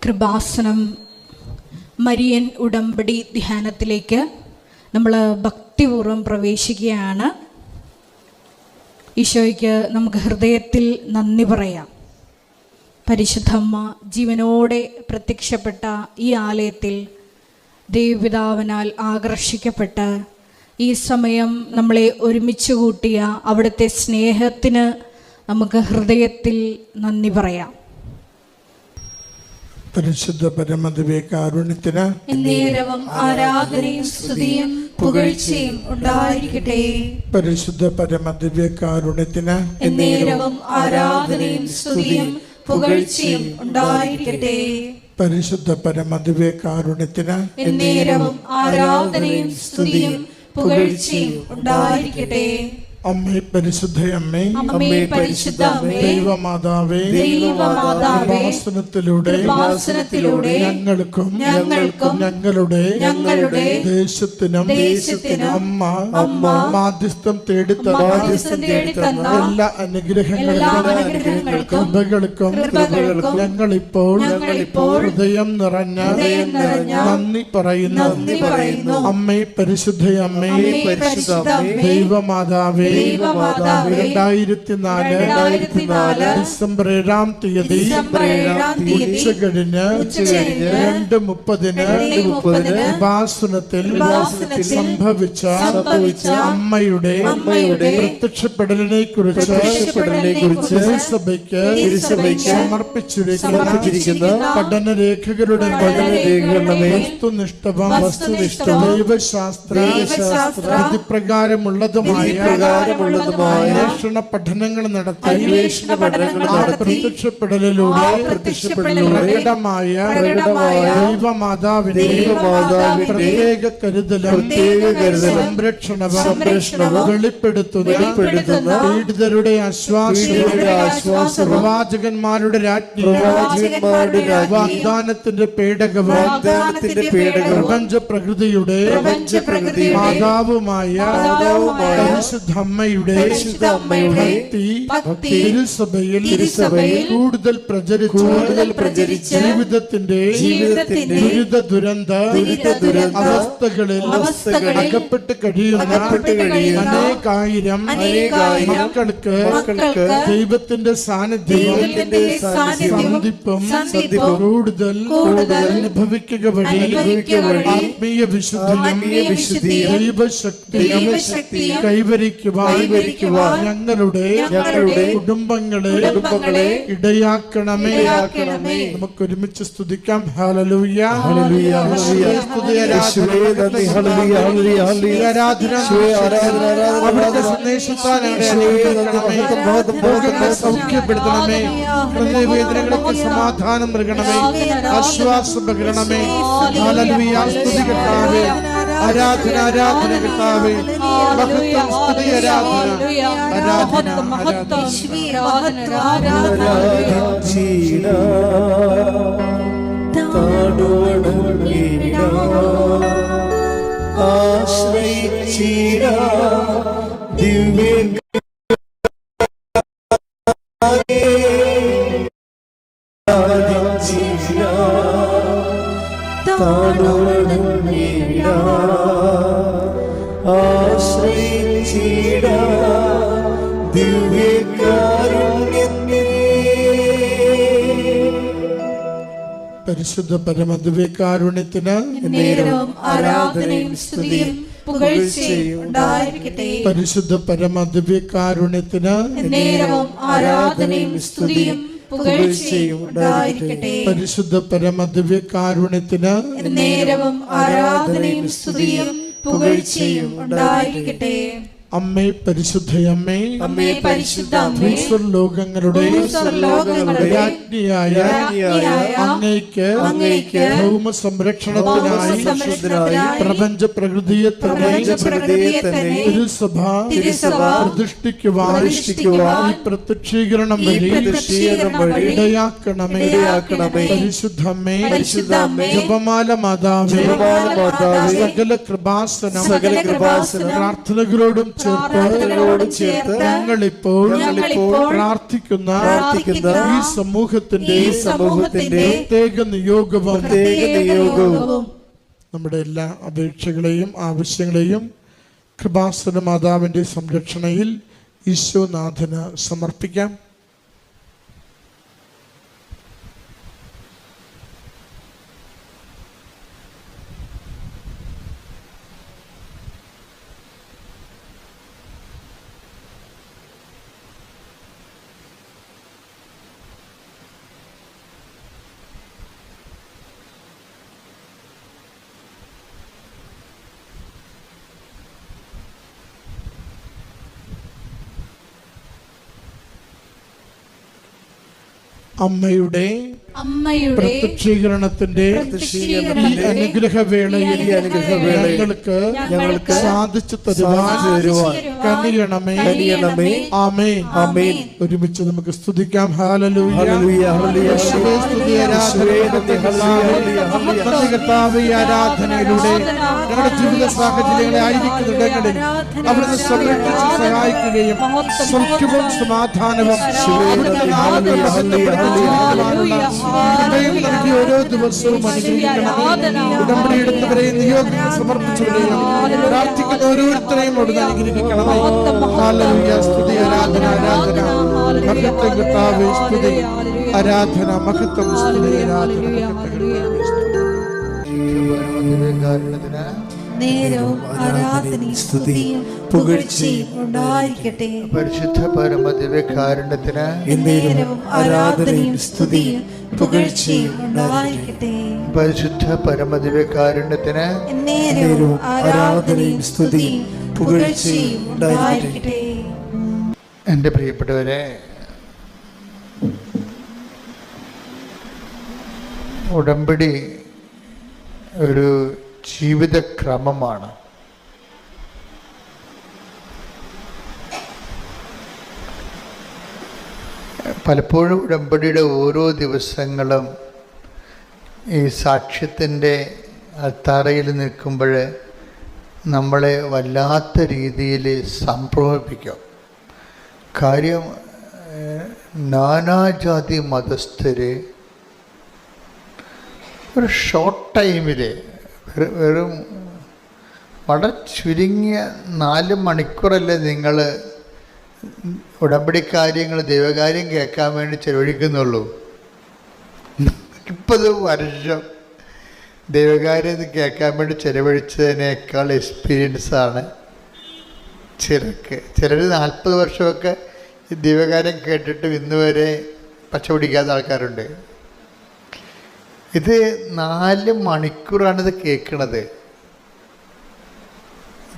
Kripasanam Marian ഉടമ്പടി ധ്യാനത്തിലേക്ക് നമ്മൾ ഭക്തിപൂർവ്വം പ്രവേശിക്കുകയാണ്. ഈശോയ്ക്ക് നമുക്ക് ഹൃദയത്തിൽ നന്ദി പറയാം. പരിശുദ്ധമ്മ ജീവനോടെ പ്രത്യക്ഷപ്പെട്ട ഈ ആലയത്തിൽ ദൈവപിതാവിനാൽ ആകർഷിക്കപ്പെട്ട് ഈ സമയം നമ്മളെ ഒരുമിച്ച് കൂട്ടിയ അവിടുത്തെ സ്നേഹത്തിന് നമുക്ക് ഹൃദയത്തിൽ നന്ദി പറയാം. പരിശുദ്ധ പരമദിവ്യകാരുണ്യത്തിന് എന്നേരവും ആരാധനയും സ്തുതിയും പുകഴ്ചയും ഉണ്ടായിരിക്കട്ടെ. പരിശുദ്ധ പരമദിവ്യകാരുണ്യത്തിന് എന്നേരവും ആരാധനയും സ്തുതിയും പുകഴ്ചയും ഉണ്ടായിരിക്കട്ടെ. പരിശുദ്ധ പരമദിവ്യകാരുണ്യത്തിന് എന്നേരവും ആരാധനയും സ്തുതിയും പുകഴ്ചയും ഉണ്ടായിരിക്കട്ടെ. അമ്മേ പരിശുദ്ധയമ്മേ, അമ്മേ പരിശുദ്ധമേ, ദൈവമാതാവേ, കൃപാസനത്തിലൂടെ ഞങ്ങൾക്കും ഞങ്ങളുടെ ദേശത്തിനും അമ്മ മാധ്യസ്ഥം തേടിത്തന്ന എല്ലാ അനുഗ്രഹങ്ങൾക്കും കൃപകൾക്കും ഞങ്ങളിപ്പോൾ ഹൃദയം നിറഞ്ഞ നന്ദി പറയുന്നു. അമ്മേ പരിശുദ്ധയമ്മേ, ദൈവമാതാവേ, 2004 ഡിസംബർ 7-ാം തീയതി ഉച്ചകഴിഞ്ഞ് 2:30 കൃപാസനത്തിൽ സംഭവിച്ച അമ്മയുടെ പ്രത്യക്ഷപ്പെടലിനെ കുറിച്ച് തിരുസഭയ്ക്ക് സമർപ്പിച്ചിരിക്കുന്ന പഠനരേഖകളുടെ വസ്തുനിഷ്ഠവും ദൈവശാസ്ത്ര വിധിപ്രകാരമുള്ളതുമായ അന്വേഷണ പഠനങ്ങൾ നടത്തി പ്രത്യക്ഷപ്പെടലിലൂടെ പ്രകടമായ ദൈവമാതാവിന്റെ പ്രത്യേക കരുതലും സംരക്ഷണവും വെളിപ്പെടുത്തുന്ന പീഡിതരുടെ ആശ്വാസം പ്രവാചകന്മാരുടെ രാജ്ഞി വാഗ്ദാനത്തിന്റെ പേടകവും പ്രപഞ്ച പ്രകൃതിയുടെ മാതാവുമായ പരിശുദ്ധമ്മയുടെ ഭക്തി തിരുസഭയിൽ കൂടുതൽ പ്രചരിച്ച് ജീവിതത്തിന്റെ ദുരിത അവസ്ഥകളിൽ അകപ്പെട്ട് കഴിയുന്ന അനേകായിരം മക്കൾക്ക് ദൈവത്തിന്റെ സാന്നിധ്യവും കൂടുതൽ അനുഭവിക്കുക വഴി ആത്മീയ വിശുദ്ധിയും ദൈവശക്തി കൈവരിക്കുവാൻ ഞങ്ങളുടെ കുടുംബങ്ങളെ ഇടയാക്കണമേ. നമുക്ക് ഒരുമിച്ച് സ്തുതിക്കാം. ഹല്ലേലൂയ, ഹല്ലേലൂയ, ആരാധന സൗഖ്യപ്പെടുത്തണമേ. ഹൃദയവേദനകൾക്ക് സമാധാനം നൽകണമേ, ആശ്വാസം പകരണമേ. ഹല്ലേലൂയ, സ്തുതി കർത്താവേ, ആരാധന കർത്താവേ, മഹത്വം, സ്തുതി, ആരാധന പരിശുദ്ധ പരമദിവ്യകാരുണ്യത്തിന് ആരാധനയും സ്തുതിയും പുകഴ്ചയും ഉണ്ടായിരിക്കട്ടെ. പരിശുദ്ധ പരമദിവ്യകാരുണ്യത്തിന് ആരാധനയും സ്തുതിയും പുകഴ്ചയും ഉണ്ടായിരിക്കട്ടെ. പരിശുദ്ധ പരമദിവ്യകാരുണ്യത്തിന് ആരാധനയും സ്തുതിയും പുകഴ്ചയും ഉണ്ടായിരിക്കട്ടെ. അമ്മേ പരിശുദ്ധയമ്മേ, ലോകങ്ങളുടെ രാജ്ഞിയായ അങ്ങയ്ക്ക് ഭൗമ സംരക്ഷണത്തിനായി പ്രപഞ്ച പ്രകൃതിയെ തിരുസഭ പ്രതിഷ്ഠിക്കുവാൻ ഈ പ്രത്യക്ഷീകരണം വഴി ഇടയാക്കണമേ. പരിശുദ്ധമ്മേ, ജപമാല മാതാവേ, സകല കൃപാസനം പ്രാർത്ഥനകളോടും ചേർത്ത് ഞങ്ങളിപ്പോൾ പ്രാർത്ഥിക്കുന്ന ഈ സമൂഹത്തിന്റെ പ്രത്യേക നിയോഗവും നമ്മുടെ എല്ലാ അപേക്ഷകളെയും ആവശ്യങ്ങളെയും കൃപാസന മാതാവിന്റെ സംരക്ഷണയിൽ ഈശോനാഥന് സമർപ്പിക്കാം. അമ്മയുടെ പ്രത്യക്ഷീകരണത്തിന്റെ ഈ അനുഗ്രഹവേളയിൽ ഞങ്ങൾക്ക് സാധിച്ചു തരുവാൻ കനിയണമേ. ആമേൻ. ആമേൻ. ഒരുമിച്ച് നമുക്ക് സ്തുതിക്കാം. ഹല്ലേലൂയ. ആരാധനയിലൂടെ ഞങ്ങളുടെ ജീവിത സാഹചര്യങ്ങളെ ആയിരിക്കുന്നുണ്ടെങ്കിൽ അവിടുന്ന് സംരക്ഷിച്ച് സഹായിക്കുകയും സൗഖ്യവും സമാധാനവും ഓരോ ദിവസവും ഉടമ്പടിയെടുത്തവരെ നിയോഗങ്ങൾ സമർപ്പിച്ചവരെയും പ്രാർത്ഥിക്കുന്ന ഓരോരുത്തരെയും അവിടുന്ന് അനുഗ്രഹിക്കണമേ. ഹല്ലേലൂയ. സ്തുതി, ആരാധന, ആരാധന. മഹത്വം കർത്താവേ, സ്തുതി, ആരാധന, മഹത്വം, സ്തുതി, ആരാധന. നേരവും ആരാധനയും സ്തുതിയും പുകഴ്ചയും ഉണ്ടായിരിക്കട്ടെ. പരിശുദ്ധ പരമദിവ്യകാരുണ്യത്തിന് നേരവും ആരാധനയും സ്തുതിയും പുകഴ്ചയും ഉണ്ടായിരിക്കട്ടെ. പരിശുദ്ധ പരമദിവ്യകാരുണ്യത്തിന് നേരവും ആരാധനയും സ്തുതിയും പുകഴ്ചയും ഉണ്ടായിരിക്കട്ടെ. എൻ്റെ പ്രിയപ്പെട്ടവരെ, ഉടമ്പടി ഒരു ജീവിതക്രമമാണ്. പലപ്പോഴും ഉടമ്പടിയുടെ ഓരോ ദിവസങ്ങളും ഈ സാക്ഷ്യത്തിൻ്റെ അൾത്താരയിൽ നിൽക്കുമ്പോൾ നമ്മളെ വല്ലാത്ത രീതിയിൽ സംഭ്രമിപ്പിക്കും. കാര്യം നാനാജാതി മതസ്ഥര് ഒരു ഷോർട്ട് ടൈമിൽ വെറും വളരെ ചുരുങ്ങിയ 4 മണിക്കൂറല്ലേ നിങ്ങൾ ഉടമ്പടി കാര്യങ്ങൾ ദൈവകാര്യം കേൾക്കാൻ വേണ്ടി ചെലവഴിക്കുന്നുള്ളൂ. 40 വർഷം ദൈവകാര്യം കേൾക്കാൻ വേണ്ടി ചെലവഴിച്ചതിനേക്കാൾ എക്സ്പീരിയൻസാണ് ചിലർ 40 വർഷമൊക്കെ ദൈവകാര്യം കേട്ടിട്ട് ഇന്ന് വരെ പച്ച പിടിക്കാത്ത ആൾക്കാരുണ്ട്. ഇത് 4 മണിക്കൂറാണിത് കേൾക്കണത്,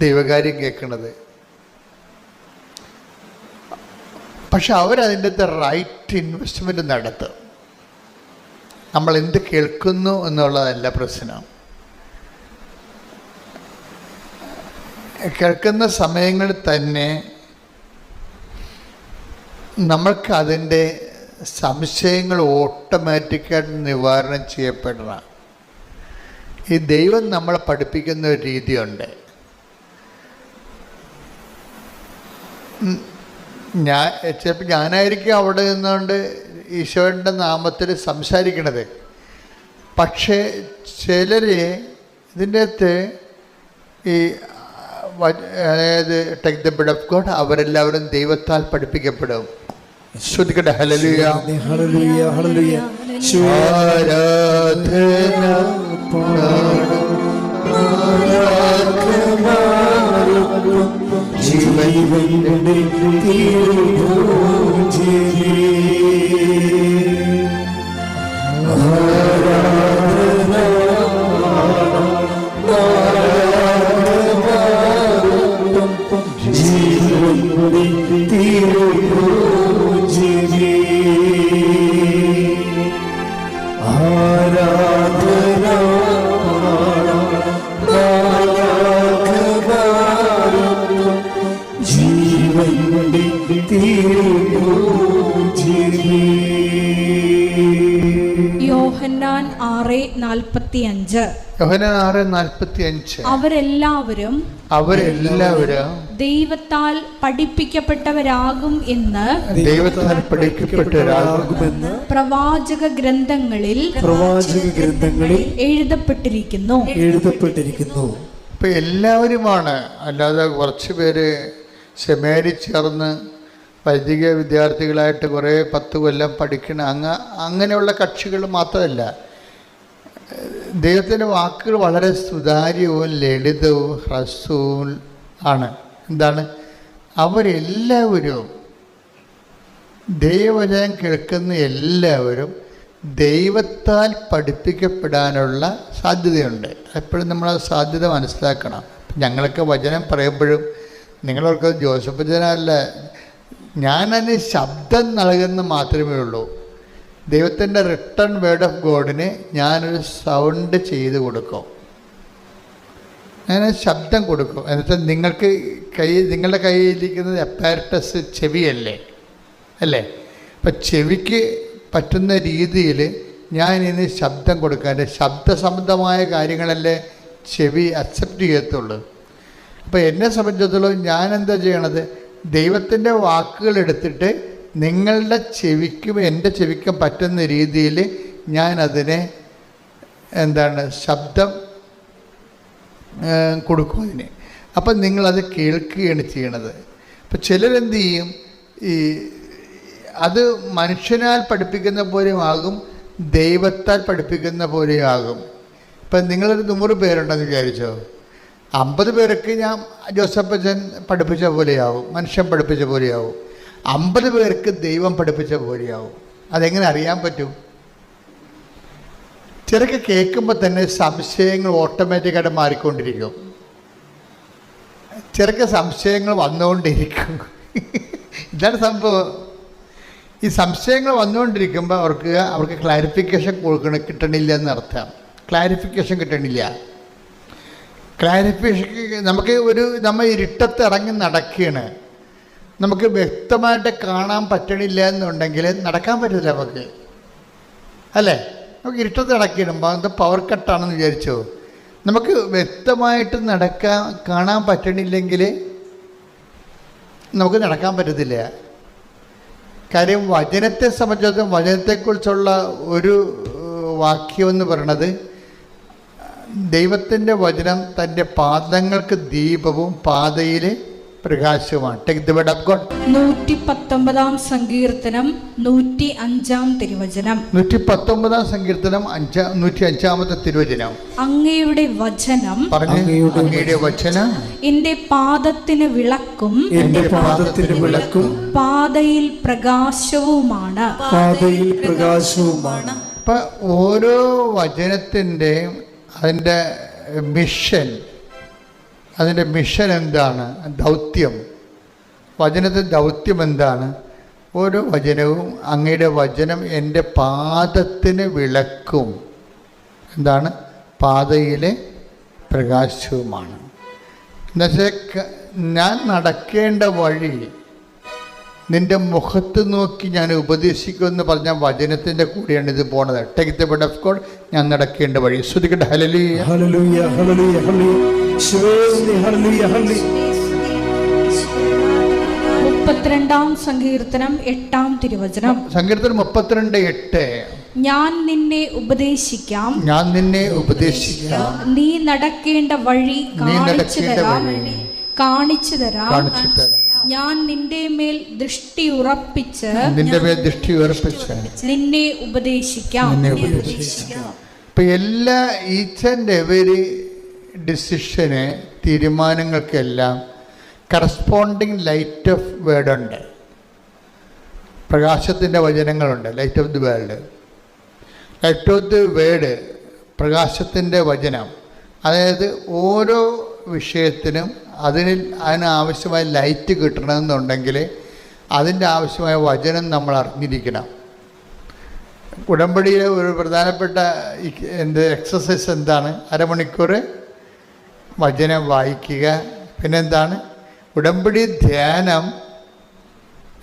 ദൈവകാര്യം കേൾക്കണത്. പക്ഷെ അവരതിൻ്റെ റൈറ്റ് ഇൻവെസ്റ്റ്മെൻറ്റ് നടത്തും. നമ്മൾ എന്ത് കേൾക്കുന്നു എന്നുള്ളതല്ല പ്രശ്നം. കേൾക്കുന്ന സമയങ്ങളിൽ തന്നെ നമ്മൾക്ക് അതിൻ്റെ സംശയങ്ങൾ ഓട്ടോമാറ്റിക്കായിട്ട് നിവാരണം ചെയ്യപ്പെടണം. ഈ ദൈവം നമ്മളെ പഠിപ്പിക്കുന്ന ഒരു രീതിയുണ്ട്. ചിലപ്പോൾ ഞാനായിരിക്കും അവിടെ നിന്നുകൊണ്ട് ഈശോയുടെ നാമത്തിൽ സംസാരിക്കണത്. പക്ഷേ ചിലർ ഇതിൻ്റെ അകത്ത് ഈ അതായത് take the blood of God അവരെല്ലാവരും ദൈവത്താൽ പഠിപ്പിക്കപ്പെടും. ശ്രുതിക്കട്ടെ. ഹല്ലേലൂയ, ഹല്ലേലൂയ, ഹല്ലേലൂയ. ആരാധന ജീവന്റെ യോഹന്നാൻ യോഹന്നാൻ 6:45. യോഹന്നാൻ 6:45. അവരെല്ലാവരും ദൈവത്താൽ പഠിപ്പിക്കപ്പെട്ടവരാകും എന്ന് പ്രവാചക ഗ്രന്ഥങ്ങളിൽ എഴുതപ്പെട്ടിരിക്കുന്നു. ഇപ്പൊ എല്ലാവരുമാണ്, അല്ലാതെ കുറച്ച് പേര് സെമിനാരിൽ ചേർന്ന് വൈദിക വിദ്യാർത്ഥികളായിട്ട് കുറേ 10 കൊല്ലം പഠിക്കണ അങ്ങനെയുള്ള കക്ഷികൾ മാത്രമല്ല. ദൈവത്തിൻ്റെ വാക്കുകൾ വളരെ സുതാര്യവും ലളിതവും ഹ്രസ്വവും ആണ്. എന്താണ്? അവരെല്ലാവരും, ദൈവവചനം കേൾക്കുന്ന എല്ലാവരും ദൈവത്താൽ പഠിപ്പിക്കപ്പെടാനുള്ള സാധ്യതയുണ്ട്. എപ്പോഴും നമ്മൾ ആ സാധ്യത മനസ്സിലാക്കണം. ഞങ്ങളൊക്കെ വചനം പറയുമ്പോഴും നിങ്ങളൊക്കെ ജോസഫ് ജനല്ല, ഞാനതിന് ശബ്ദം നൽകുന്ന മാത്രമേ ഉള്ളൂ. ദൈവത്തിൻ്റെ റിട്ടേൺ വേർഡ് ഓഫ് ഗോഡിന് ഞാനൊരു സൗണ്ട് ചെയ്ത് കൊടുക്കും, ഞാൻ ശബ്ദം കൊടുക്കും. എന്നുവെച്ചാൽ നിങ്ങളുടെ കയ്യിലിരിക്കുന്നത് അപ്പാരറ്റസ് ചെവിയല്ലേ, അല്ലേ? അപ്പം ചെവിക്ക് പറ്റുന്ന രീതിയിൽ ഞാൻ ഇനി ശബ്ദം കൊടുക്കാൻ, ശബ്ദസംബന്ധമായ കാര്യങ്ങളല്ലേ ചെവി അക്സെപ്റ്റ് ചെയ്യത്തുള്ളൂ. അപ്പോൾ എന്നെ സംബന്ധിച്ചിടത്തോളം ഞാൻ എന്താ ചെയ്യണത്? ദൈവത്തിൻ്റെ വാക്കുകൾ എടുത്തിട്ട് നിങ്ങളുടെ ചെവിക്കും എൻ്റെ ചെവിക്കും പറ്റുന്ന രീതിയിൽ ഞാൻ അതിനെ ശബ്ദം കൊടുക്കും അതിന്. അപ്പം നിങ്ങളത് കേൾക്കുകയാണ് ചെയ്യണത്. അപ്പം ചിലരെന്ത് ചെയ്യും, അത് മനുഷ്യനാൽ പഠിപ്പിക്കുന്ന പോലെയും ആകും, ദൈവത്താൽ പഠിപ്പിക്കുന്ന പോലെയും ആകും. ഇപ്പം നിങ്ങളൊരു 100 പേരുണ്ടെന്ന് വിചാരിച്ചോ, 50 പേർക്ക് ഞാൻ ജോസഫ് അച്ഛൻ പഠിപ്പിച്ച പോലെയാവും, മനുഷ്യൻ പഠിപ്പിച്ച പോലെയാവും. 50 പേർക്ക് ദൈവം പഠിപ്പിച്ച പോലെയാവും. അതെങ്ങനെ അറിയാൻ പറ്റും? ചിലക്ക് കേൾക്കുമ്പോൾ തന്നെ സംശയങ്ങൾ ഓട്ടോമാറ്റിക്കായിട്ട് മാറിക്കൊണ്ടിരിക്കും. ചിലക്ക് സംശയങ്ങൾ വന്നുകൊണ്ടിരിക്കും. ഇതാണ് സംഭവം. ഈ സംശയങ്ങൾ വന്നുകൊണ്ടിരിക്കുമ്പോൾ അവർക്ക് ക്ലാരിഫിക്കേഷൻ കിട്ടണില്ല എന്നർത്ഥം. ക്ലാരിഫിക്കേഷൻ കിട്ടണില്ല. നമ്മൾ ഇരുട്ടത്ത് ഇറങ്ങി നടക്കുകയാണ്, നമുക്ക് വ്യക്തമായിട്ട് കാണാൻ പറ്റണില്ല എന്നുണ്ടെങ്കിൽ നടക്കാൻ പറ്റില്ല നമുക്ക്, അല്ലേ? നമുക്ക് ഇരുട്ടത്ത് നടക്കിയിടുമ്പോൾ അത് പവർ കട്ടാണെന്ന് വിചാരിച്ചോ, നമുക്ക് വ്യക്തമായിട്ട് കാണാൻ പറ്റണില്ലെങ്കിൽ നമുക്ക് നടക്കാൻ പറ്റത്തില്ല. കാര്യം വചനത്തെ സംബന്ധിച്ചിടത്തോളം വചനത്തെക്കുറിച്ചുള്ള ഒരു വാക്യമെന്ന് പറയണത്, ദൈവത്തിൻ്റെ വചനം തൻ്റെ പാദങ്ങൾക്ക് ദീപവും പാതയിൽ പ്രകാശവുമാണ്. Take the word of God. 119 സങ്കീർത്തനം 105 തിരുവചനം. 119 സങ്കീർത്തനം 105 തിരുവചനം. അങ്ങയുടെ വചനം, അങ്ങയുടെ വചനം എന്റെ പാദത്തിന് വിളക്കും പാതയിൽ പ്രകാശവുമാണ്. അപ്പൊ ഓരോ വചനത്തിൻ്റെയും അതിൻ്റെ മിഷൻ എന്താണ്? ദൗത്യം. വചനത്തിൻ്റെ ദൗത്യം എന്താണ്? ഓരോ വചനവും അങ്ങയുടെ വചനം എൻ്റെ പാദത്തിന് വിളക്കും, എന്താണ്? പാതയിലെ പ്രകാശവുമാണ്. എന്നുവെച്ചാൽ ഞാൻ നടക്കേണ്ട വഴി നിൻ്റെ മുഖത്ത് നോക്കി ഞാൻ ഉപദേശിക്കുമെന്ന് പറഞ്ഞ വചനത്തിൻ്റെ കൂടെയാണ് ഇത് പോണത്. Take the word of God. ഞാൻ നടക്കേണ്ട വഴി. ശ്രുതിക്കട്ടെ. ഹല്ലേലൂയ, ഹല്ലേലൂയ, ഹല്ലേലൂയ, ഹല്ലേലൂയ. 32 സങ്കീർത്തനം 8 തിരുവചനം. സങ്കീർത്തനം 32:8. ഞാൻ നിന്നെ ഉപദേശിക്കാം, നീ നടക്കേണ്ട വഴി കാണിച്ചു തരാം. ഞാൻ നിന്റെ മേൽ ദൃഷ്ടി ഉറപ്പിച്ച് നിന്നെ ഉപദേശിക്കാം. ഇപ്പൊ എല്ലാ ഈച്ച് ആൻഡ് എവരി ഡിസിഷന്, തീരുമാനങ്ങൾക്കെല്ലാം കറസ്പോണ്ടിങ് ലൈറ്റ് ഓഫ് വേർഡ് ഉണ്ട്. പ്രകാശത്തിൻ്റെ വചനങ്ങളുണ്ട്. Light of the world, light of the word, പ്രകാശത്തിൻ്റെ വചനം. അതായത് ഓരോ വിഷയത്തിനും അതിനാവശ്യമായ ലൈറ്റ് കിട്ടണമെന്നുണ്ടെങ്കിൽ അതിൻ്റെ ആവശ്യമായ വചനം നമ്മൾ അറിഞ്ഞിരിക്കണം. ഉടമ്പടിയിലെ ഒരു പ്രധാനപ്പെട്ട എക്സസൈസ് എന്താണ്? അരമണിക്കൂർ വചനം വായിക്കുക. പിന്നെന്താണ്? ഉടമ്പടി ധ്യാനം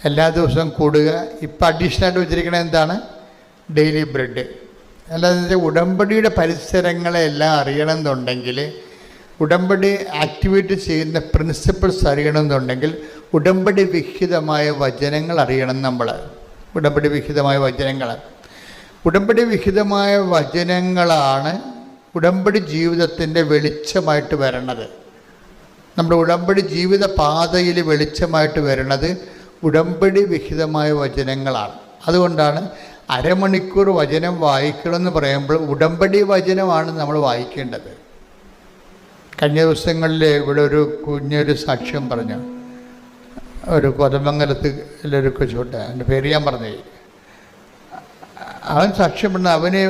എല്ലാ ദിവസവും കൂടുക. ഇപ്പം അഡീഷണലായിട്ട് വെച്ചിരിക്കണത് എന്താണ്? Daily bread. അല്ലാതെ ഉടമ്പടിയുടെ പരിസരങ്ങളെല്ലാം അറിയണമെന്നുണ്ടെങ്കിൽ, ഉടമ്പടി ആക്ടിവേറ്റ് ചെയ്യുന്ന പ്രിൻസിപ്പിൾസ് അറിയണമെന്നുണ്ടെങ്കിൽ ഉടമ്പടി വിഹിതമായ വചനങ്ങൾ അറിയണം നമ്മൾ. ഉടമ്പടി വിഹിതമായ വചനങ്ങളാണ് ഉടമ്പടി ജീവിതത്തിൻ്റെ വെളിച്ചമായിട്ട് വരണത്. നമ്മുടെ ഉടമ്പടി ജീവിത പാതയിൽ വെളിച്ചമായിട്ട് വരുന്നത് ഉടമ്പടി വിഹിതമായ വചനങ്ങളാണ്. അതുകൊണ്ടാണ് അരമണിക്കൂർ വചനം വായിക്കണമെന്ന് പറയുമ്പോൾ ഉടമ്പടി വചനമാണ് നമ്മൾ വായിക്കേണ്ടത്. കഴിഞ്ഞ ദിവസങ്ങളിൽ ഇവിടെ ഒരു കുഞ്ഞൊരു സാക്ഷ്യം പറഞ്ഞു. ഒരു കൊതമംഗലത്ത് ഒരു കൊച്ചുണ്ട്, അവൻ്റെ പേര് ഞാൻ പറഞ്ഞു. അവൻ സാക്ഷ്യം പറഞ്ഞ അവന്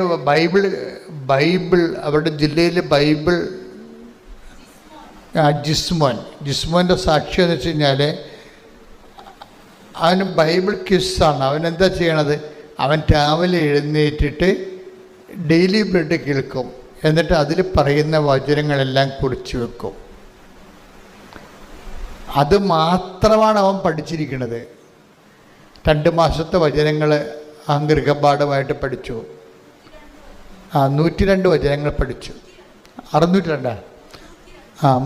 ബൈബിൾ അവരുടെ ജില്ലയിൽ ബൈബിൾ ജിസ്മോൻ്റെ സാക്ഷ്യം എന്ന് വെച്ച് കഴിഞ്ഞാൽ അവന് ബൈബിൾ ക്വിസാണ്. അവനെന്താ ചെയ്യണത്? അവൻ രാവിലെ എഴുന്നേറ്റിട്ട് ഡെയിലി ബ്രെഡ് കേൾക്കും, എന്നിട്ട് അതിൽ പറയുന്ന വചനങ്ങളെല്ലാം കുറിച്ച് വെക്കും. അത് മാത്രമാണ് അവൻ പഠിച്ചിരിക്കുന്നത്. 2 മാസത്തെ വചനങ്ങൾ ഗൃഹപാഠമായിട്ട് പഠിച്ചു. 102 വചനങ്ങൾ പഠിച്ചു.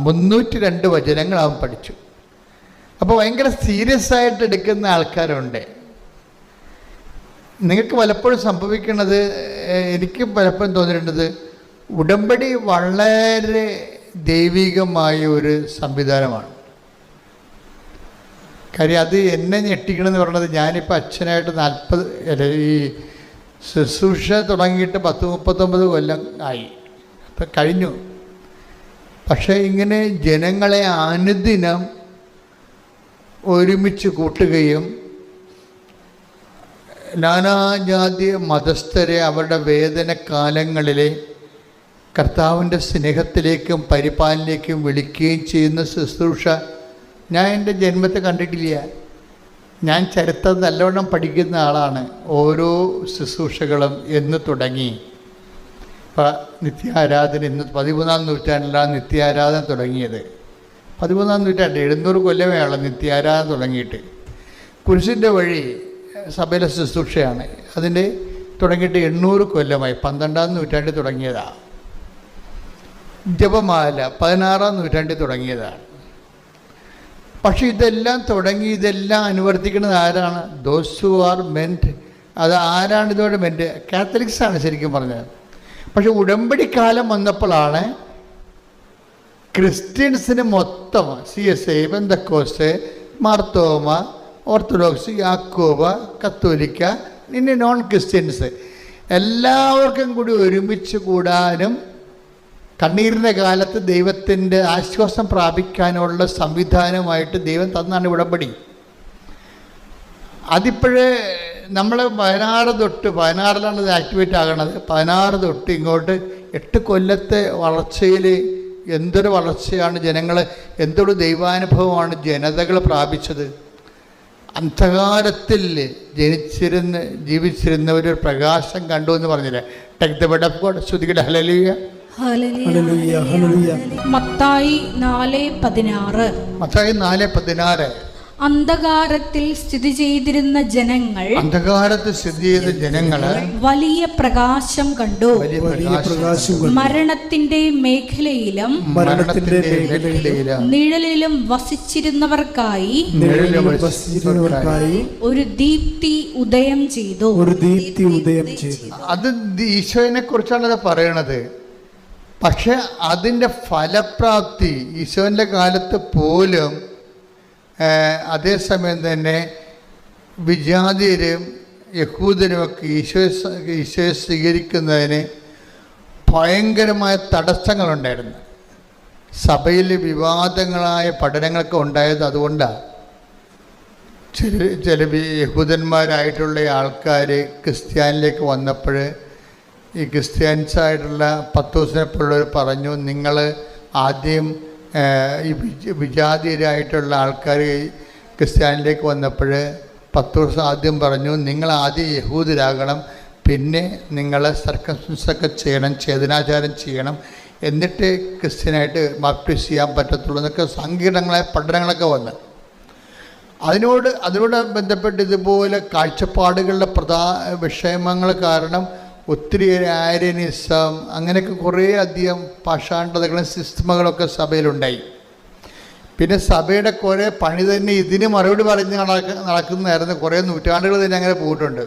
302 വചനങ്ങൾ അവൻ പഠിച്ചു. അപ്പോൾ ഭയങ്കര സീരിയസ് ആയിട്ട് എടുക്കുന്ന ആൾക്കാരുണ്ട്. നിങ്ങൾക്ക് പലപ്പോഴും സംഭവിക്കുന്നത്, എനിക്ക് പലപ്പോഴും തോന്നിയിട്ടുള്ളത്, ഉടമ്പടി വളരെ ദൈവികമായ ഒരു സംവിധാനമാണ്. കാര്യം അത് എന്നെ ഞെട്ടിക്കണമെന്ന് പറയുന്നത്, ഞാനിപ്പോൾ അച്ഛനായിട്ട് 40 ഈ ശുശ്രൂഷ തുടങ്ങിയിട്ട് 10-39 കൊല്ലം ആയി, അപ്പം കഴിഞ്ഞു. പക്ഷേ ഇങ്ങനെ ജനങ്ങളെ അനുദിനം ഒരുമിച്ച് കൂട്ടുകയും നാനാജാതി മതസ്ഥരെ അവരുടെ വേദനകാലങ്ങളിലെ കർത്താവിൻ്റെ സ്നേഹത്തിലേക്കും പരിപാലനയിലേക്കും വിളിക്കുകയും ചെയ്യുന്ന ശുശ്രൂഷ ഞാൻ എൻ്റെ ജന്മത്തെ കണ്ടിട്ടില്ല. ഞാൻ ചരിത്രം നല്ലവണ്ണം പഠിക്കുന്ന ആളാണ്. ഓരോ ശുശ്രൂഷകളും എന്ന് തുടങ്ങി. ഇപ്പം നിത്യാരാധന ഇന്ന് 13-ാം നൂറ്റാണ്ടിലാണ് നിത്യാരാധന തുടങ്ങിയത്. 13-ാം നൂറ്റാണ്ട് 700 കൊല്ലമേ ഉള്ളൂ നിത്യാരാധന തുടങ്ങിയിട്ട്. കുരിശിൻ്റെ വഴി സഭയിലെ ശുശ്രൂഷയാണ്. അതിൻ്റെ തുടങ്ങിയിട്ട് 800 കൊല്ലമായി. 12-ാം നൂറ്റാണ്ടിൽ തുടങ്ങിയതാണ്. ജപമാല 16-ാം നൂറ്റാണ്ടിൽ തുടങ്ങിയതാണ്. പക്ഷെ ഇതെല്ലാം അനുവർത്തിക്കുന്നത് ആരാണ്? Those who are meant. അത് ആരാണ് ഇതോടെ മെൻറ്റ്? കാത്തലിക്സാണ് ശരിക്കും പറഞ്ഞത്. പക്ഷെ ഉടമ്പടി കാലം വന്നപ്പോഴാണ് ക്രിസ്ത്യൻസിന് മൊത്തം CSI, പെന്തക്കോസ്ത്, മാർത്തോമ, ഓർത്തഡോക്സ്, യാക്കോബ, കത്തോലിക്ക, ഇനി നോൺ ക്രിസ്ത്യൻസ് എല്ലാവർക്കും കൂടി ഒരുമിച്ച് കൂടാനും കണ്ണീരിൻ്റെ കാലത്ത് ദൈവത്തിൻ്റെ ആശ്വാസം പ്രാപിക്കാനുള്ള സംവിധാനമായിട്ട് ദൈവം തന്നാണ് ഉടമ്പടി. അതിപ്പോഴേ നമ്മൾ 16-ലാണ് ഇത് ആക്ടിവേറ്റ് ആകണത്. 16 തൊട്ട് ഇങ്ങോട്ട് 8 കൊല്ലത്തെ വളർച്ചയിൽ എന്തൊരു വളർച്ചയാണ് ജനങ്ങൾ, എന്തൊരു ദൈവാനുഭവമാണ് ജനതകൾ പ്രാപിച്ചത്. അന്ധകാരത്തിൽ ജീവിച്ചിരുന്ന ഒരു പ്രകാശം കണ്ടു എന്ന് പറഞ്ഞില്ലേ? Take the word of God. ശ്രുതികടെ ഹല്ലേലൂയ. മത്തായി 4:16. അന്ധകാരത്തിൽ സ്ഥിതി ചെയ്തിരുന്ന ജനങ്ങൾ വലിയ പ്രകാശം കണ്ടു. മരണത്തിന്റെ മേഖലയിലും നിഴലിലും വസിച്ചിരുന്നവർക്കായി ഒരു ദീപ്തി ഉദയം ചെയ്തു. അത് ഈശോനെ കുറിച്ചാണ് അത് പറയണത്. പക്ഷെ അതിൻ്റെ ഫലപ്രാപ്തി ഈശോൻ്റെ കാലത്ത് പോലും അതേസമയം തന്നെ വിജാതിയരും യഹൂദരുമൊക്കെ ഈശോയെ സ്വീകരിക്കുന്നതിന് ഭയങ്കരമായ തടസ്സങ്ങളുണ്ടായിരുന്നു. സഭയിൽ വിവാദങ്ങളായ പഠനങ്ങളൊക്കെ ഉണ്ടായത് അതുകൊണ്ടാണ്. ചില യഹൂദന്മാരായിട്ടുള്ള ആൾക്കാർ ക്രിസ്ത്യാനിലേക്ക് വന്നപ്പോൾ ഈ ക്രിസ്ത്യാനിസായിട്ടുള്ള പത്തോസിനെപ്പോലുള്ളവർ പറഞ്ഞു, നിങ്ങൾ ആദ്യം ഈ വിജാതിയരായിട്ടുള്ള ആൾക്കാർ ക്രിസ്ത്യാനിലേക്ക് വന്നപ്പോൾ പത്തോസ് ആദ്യം പറഞ്ഞു, നിങ്ങൾ ആദ്യം യഹൂദരാകണം, പിന്നെ നിങ്ങൾ സർക്കംസിഷനൊക്കെ ചെയ്യണം, ഛേദനാചാരം ചെയ്യണം, എന്നിട്ട് ക്രിസ്ത്യനായിട്ട് ബാപ്റ്റിസ്റ്റ് ചെയ്യാൻ പറ്റത്തുള്ളൂ എന്നൊക്കെ സങ്കീർണങ്ങളായ പഠനങ്ങളൊക്കെ വന്ന് അതിനോട് ബന്ധപ്പെട്ട് ഇതുപോലെ കാഴ്ചപ്പാടുകളുടെ വിഷയമങ്ങൾ കാരണം ഒത്തിരി ആര്യനിസം അങ്ങനെയൊക്കെ കുറേ അധികം പാഷാണ്ഡതകളും സിസ്റ്റമുകളൊക്കെ സഭയിലുണ്ടായി. പിന്നെ സഭയുടെ കുറേ പണി തന്നെ ഇതിന് മറുപടി പറഞ്ഞ് നടക്കുന്നതായിരുന്നു. കുറേ നൂറ്റാണ്ടുകൾ തന്നെ അങ്ങനെ പോയിട്ടുണ്ട്.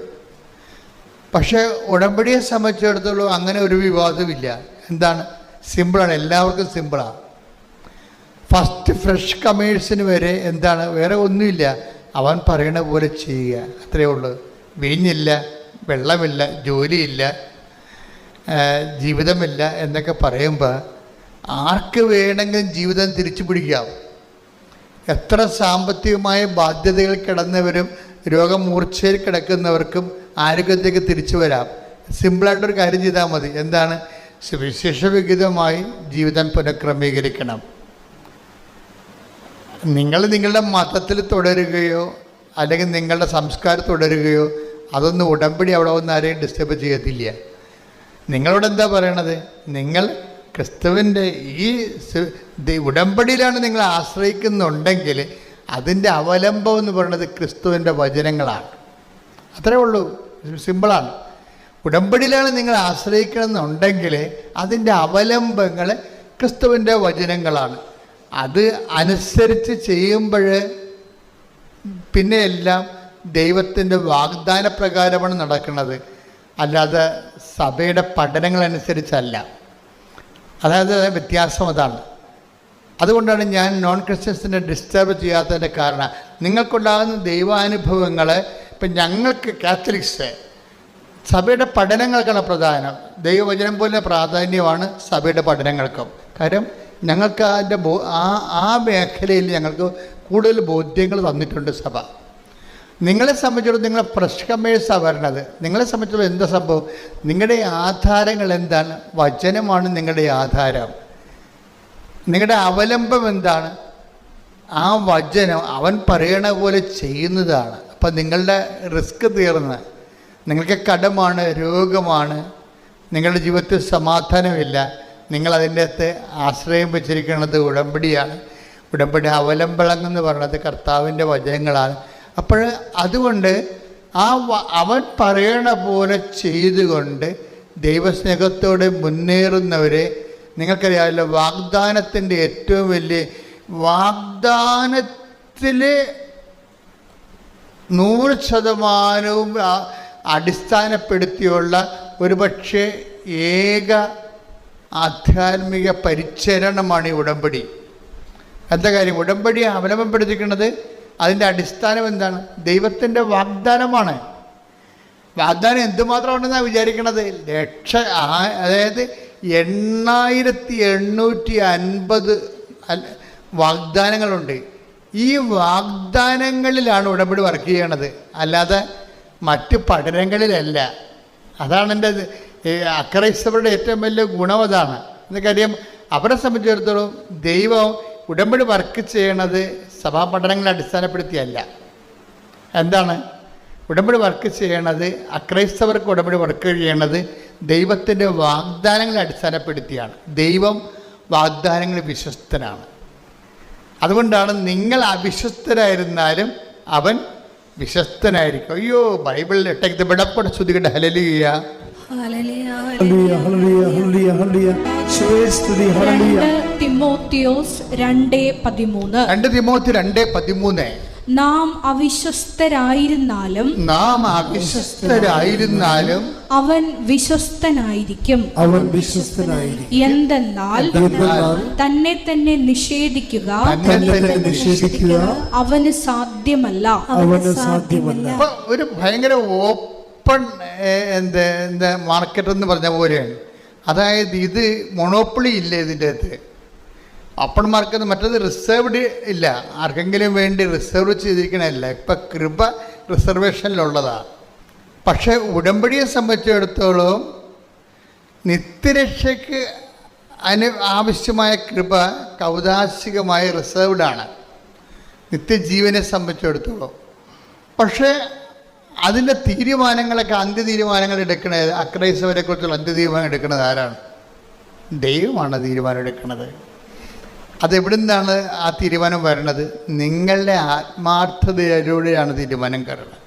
പക്ഷേ ഉടമ്പടിയെ സംബന്ധിച്ചിടത്തോളം അങ്ങനെ ഒരു വിവാദമില്ല. എന്താണ്? സിമ്പിളാണ്, എല്ലാവർക്കും സിമ്പിളാണ്. ഫസ്റ്റ് ഫ്രഷ് കമേഴ്സിന് വരെ എന്താണ്, വേറെ ഒന്നുമില്ല, അവൻ പറയണ പോലെ ചെയ്യുക, അത്രയേ ഉള്ളൂ. വീഞ്ഞില്ല, വെള്ളമില്ല, ജോലിയില്ല, ജീവിതമില്ല എന്നൊക്കെ പറയുമ്പോൾ ആർക്ക് വേണമെങ്കിലും ജീവിതം തിരിച്ചു പിടിക്കാം. എത്ര സാമ്പത്തികമായ ബാധ്യതകൾ കിടന്നവരും രോഗമൂർച്ഛയിൽ കിടക്കുന്നവർക്കും ആരോഗ്യത്തേക്ക് തിരിച്ചു വരാം. സിമ്പിളായിട്ടൊരു കാര്യം ചെയ്താൽ മതി. എന്താണ്? സുവിശേഷവിഹിതമായി ജീവിതം പുനഃക്രമീകരിക്കണം. നിങ്ങൾ നിങ്ങളുടെ മതത്തിൽ തുടരുകയോ അല്ലെങ്കിൽ നിങ്ങളുടെ സംസ്കാരം തുടരുകയോ അതൊന്നും ഉടമ്പടി അവിടെ ഒന്നും ആരെയും ഡിസ്റ്റർബ് ചെയ്യത്തില്ല. നിങ്ങളോട് എന്താ പറയണത്? നിങ്ങൾ ക്രിസ്തുവിൻ്റെ ഈ ഉടമ്പടിയിലാണ് നിങ്ങൾ ആശ്രയിക്കുന്നുണ്ടെങ്കിൽ അതിൻ്റെ അവലംബം എന്ന് പറയുന്നത് ക്രിസ്തുവിൻ്റെ വചനങ്ങളാണ്. അത്രേ ഉള്ളൂ, സിമ്പിളാണ്. ഉടമ്പടിയിലാണ് നിങ്ങൾ ആശ്രയിക്കണമെന്നുണ്ടെങ്കിൽ അതിൻ്റെ അവലംബങ്ങൾ ക്രിസ്തുവിൻ്റെ വചനങ്ങളാണ്. അത് അനുസരിച്ച് ചെയ്യുമ്പോൾ പിന്നെ എല്ലാം ദൈവത്തിൻ്റെ വാഗ്ദാന പ്രകാരമാണ് നടക്കുന്നത്, അല്ലാതെ സഭയുടെ പഠനങ്ങളനുസരിച്ചല്ല. അതായത് വ്യത്യാസം അതാണ്. അതുകൊണ്ടാണ് ഞാൻ നോൺ ക്രിസ്ത്യൻസിനെ ഡിസ്റ്റർബ് ചെയ്യാത്തതിൻ്റെ കാരണം. നിങ്ങൾക്കുണ്ടാകുന്ന ദൈവാനുഭവങ്ങൾ, ഇപ്പം ഞങ്ങൾക്ക് കാത്തലിക്സ് സഭയുടെ പഠനങ്ങൾക്കാണ് പ്രധാനം. ദൈവവചനം പോലെ പ്രാധാന്യമാണ് സഭയുടെ പഠനങ്ങൾക്കും. കാര്യം ഞങ്ങൾക്ക് അതിൻ്റെ ആ മേഖലയിൽ ഞങ്ങൾക്ക് കൂടുതൽ ബോധ്യങ്ങൾ തന്നിട്ടുണ്ട് സഭ. നിങ്ങളെ സംബന്ധിച്ചിടത്തോളം നിങ്ങൾ ഫ്രഷ് കമേഴ്സാണ് വരണത്. നിങ്ങളെ സംബന്ധിച്ചിടത്തോളം എന്താ സംഭവം? നിങ്ങളുടെ ആധാരങ്ങൾ എന്താണ്? വചനമാണ് നിങ്ങളുടെ ആധാരം. നിങ്ങളുടെ അവലംബം എന്താണ്? ആ വചനം അവൻ പറയണ പോലെ ചെയ്യുന്നതാണ്. അപ്പം നിങ്ങളുടെ റിസ്ക് തീർന്ന്, നിങ്ങൾക്ക് കടമാണ്, രോഗമാണ്, നിങ്ങളുടെ ജീവിതത്തിൽ സമാധാനമില്ല, നിങ്ങളതിൻ്റെ അകത്ത് ആശ്രയം വെച്ചിരിക്കുന്നത് ഉടമ്പടിയാണ്. ഉടമ്പടി അവലംബങ്ങളെന്ന് പറയുന്നത് കർത്താവിൻ്റെ വചനങ്ങളാണ്. അപ്പോൾ അതുകൊണ്ട് അവൻ പറയണ പോലെ ചെയ്തുകൊണ്ട് ദൈവസ്നേഹത്തോടെ മുന്നേറുന്നവരെ നിങ്ങൾക്കറിയാമല്ലോ. വാഗ്ദാനത്തിൻ്റെ ഏറ്റവും വലിയ വാഗ്ദാനത്തിൽ 100% അടിസ്ഥാനപ്പെടുത്തിയുള്ള ഒരുപക്ഷെ ഏക ആധ്യാത്മിക പരിചരണമാണ് ഈ ഉടമ്പടി. എന്താ കാര്യം? ഉടമ്പടി അവലംബപ്പെടുത്തിക്കുന്നത് അതിൻ്റെ അടിസ്ഥാനം എന്താണ്? ദൈവത്തിൻ്റെ വാഗ്ദാനമാണ്. വാഗ്ദാനം എന്തുമാത്രമുണ്ടെന്നാണ് വിചാരിക്കണത്? അതായത് 8850 വാഗ്ദാനങ്ങളുണ്ട്. ഈ വാഗ്ദാനങ്ങളിലാണ് ഉടമ്പടി വർക്ക് ചെയ്യണത്, അല്ലാതെ മറ്റ് പഠനങ്ങളിലല്ല. അതാണ് എൻ്റെ അക്രൈസ്തവരുടെ ഏറ്റവും വലിയ ഗുണം. അതാണ്. കാര്യം അവരെ സംബന്ധിച്ചിടത്തോളം ദൈവം ഉടമ്പടി വർക്ക് ചെയ്യണത് സഭാ പഠനങ്ങളെ അടിസ്ഥാനപ്പെടുത്തിയല്ല. എന്താണ് ഉടമ്പടി വർക്ക് ചെയ്യണത്? അക്രൈസ്തവർക്ക് ഉടമ്പടി വർക്ക് ചെയ്യണത് ദൈവത്തിൻ്റെ വാഗ്ദാനങ്ങളെ അടിസ്ഥാനപ്പെടുത്തിയാണ്. ദൈവം വാഗ്ദാനങ്ങൾ വിശ്വസ്തനാണ്. അതുകൊണ്ടാണ് നിങ്ങൾ അവിശ്വസ്തരായിരുന്നാലും അവൻ വിശ്വസ്തനായിരിക്കും. അയ്യോ, ബൈബിളിൽ ഇടപെടപ്പെടെ ശ്രുതികട്ടെ. ഹല്ലേലൂയ, തിമോത്തിയോസ് 2:13 നാം അവിശ്വസ്തരായിരുന്നാലും അവൻ വിശ്വസ്തനായിരിക്കും. എന്തെന്നാൽ തന്നെ തന്നെ നിഷേധിക്കുക അവന് സാധ്യമല്ല. ഒരു ഭയങ്കര ഓപ്പൺ മാർക്കറ്റ് എന്ന് പറഞ്ഞ പോലെയാണ്. അതായത് ഇത് മൊണോപ്പൊളി ഇല്ല ഇതിൻ്റെ അകത്ത്. Open market. മറ്റത് റിസർവ്ഡ് ഇല്ല, ആർക്കെങ്കിലും വേണ്ടി റിസർവ് ചെയ്തിരിക്കണമല്ല. ഇപ്പം കൃപ റിസർവേഷനിലുള്ളതാണ്. പക്ഷേ ഉടമ്പടിയെ സംബന്ധിച്ചിടത്തോളം നിത്യരക്ഷയ്ക്ക് ആവശ്യമായ കൃപ കൗതാശികമായി റിസർവ്ഡാണ് നിത്യജീവനെ സംബന്ധിച്ചിടത്തോളം. പക്ഷേ അതിൻ്റെ തീരുമാനങ്ങളൊക്കെ അന്ത്യതീരുമാനങ്ങൾ എടുക്കുന്നത്, അക്രൈസ്തവരെക്കുറിച്ചുള്ള അന്ത്യതീരുമാനം എടുക്കുന്നത് ആരാണ്? ദൈവമാണ് തീരുമാനം എടുക്കുന്നത്. അതെവിടെ നിന്നാണ് ആ തീരുമാനം വരണത്? നിങ്ങളുടെ ആത്മാർത്ഥതയിലൂടെയാണ് തീരുമാനം കയറുന്നത്.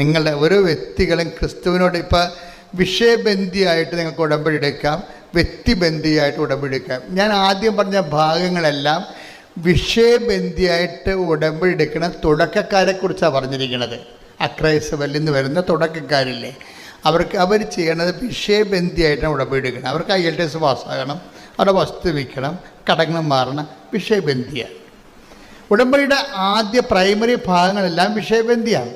നിങ്ങളുടെ ഓരോ വ്യക്തികളും ക്രിസ്തുവിനോട്, ഇപ്പം വിഷയബന്ധിയായിട്ട് നിങ്ങൾക്ക് ഉടമ്പടി എടുക്കാം, വ്യക്തിബന്ധിയായിട്ട് ഉടമ്പടി എടുക്കാം. ഞാൻ ആദ്യം പറഞ്ഞ ഭാഗങ്ങളെല്ലാം വിഷയബന്ധിയായിട്ട് ഉടമ്പടി എടുക്കുന്ന തുടക്കക്കാരെക്കുറിച്ചാണ് പറഞ്ഞിരിക്കുന്നത്. അക്രൈസ്തവരിൽ നിന്ന് വരുന്ന തുടക്കക്കാരില്ലേ, അവർ ചെയ്യണത് വിഷയബന്ധിയായിട്ടാണ് ഉടമ്പടി എടുക്കണം. അവർക്ക് IELTS പാസ്സാകണം, അവരുടെ വസ്തു വിൽക്കണം, കടങ്ങൾ മാറണം, വിഷയബന്ധിയാണ്. ഉടമ്പടിയുടെ ആദ്യ പ്രൈമറി ഭാഗങ്ങളെല്ലാം വിഷയബന്ധിയാണ്.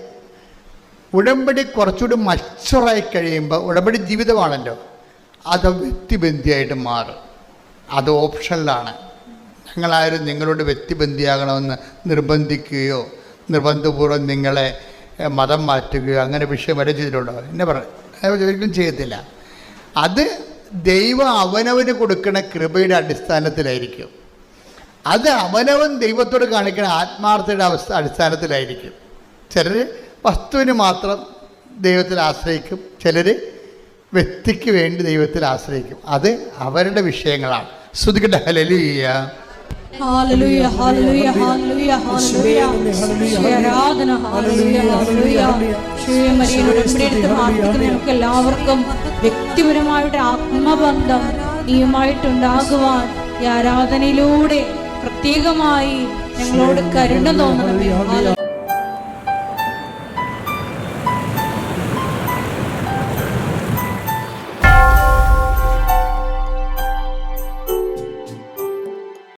ഉടമ്പടി കുറച്ചുകൂടി മച്ചുറായി കഴിയുമ്പോൾ, ഉടമ്പടി ജീവിതമാണല്ലോ, അത് വ്യക്തിബന്ധിയായിട്ട് മാറും. അത് ഓപ്ഷനിലാണ്. ഞങ്ങളാരും നിങ്ങളോട് വ്യക്തിബന്ധിയാകണമെന്ന് നിർബന്ധിക്കുകയോ നിർബന്ധപൂർവ്വം നിങ്ങളെ മതം മാറ്റുകയോ അങ്ങനെ വിഷയം വരെ ചെയ്തിട്ടുണ്ടോ? എന്നെ ഒരിക്കലും ചെയ്യത്തില്ല. അത് ദൈവം അവനവന് കൊടുക്കുന്ന കൃപയുടെ അടിസ്ഥാനത്തിലായിരിക്കും. അത് അവനവൻ ദൈവത്തോട് കാണിക്കുന്ന ആത്മാർത്ഥയുടെ അടിസ്ഥാനത്തിലായിരിക്കും. ചിലർ വസ്തുവിന് മാത്രം ദൈവത്തിൽ ആശ്രയിക്കും, ചിലർ വ്യക്തിക്ക് വേണ്ടി ദൈവത്തിൽ ആശ്രയിക്കും. അത് അവരുടെ വിഷയങ്ങളാണ്. ശ്രുതികട്ടെ ഹല്ലേലൂയ. ഹല്ലേലൂയ ഹല്ലേലൂയ ഹല്ലേലൂയ ഹല്ലേലൂയ. ആരാധന. ഹല്ലേലൂയ ഹല്ലേലൂയ. ശ്രീമരിയുടെ ഉടമ്പടിയെടുത്ത് പ്രാർത്ഥിക്കുന്ന നമുക്ക് എല്ലാവർക്കും വ്യക്തിപരമായിട്ട് ആത്മബന്ധം നീയുമായിട്ടുണ്ടാകുവാൻ ഈ ആരാധനയിലൂടെ പ്രത്യേകമായി ഞങ്ങളോട് കരുണ തോന്നണമേ.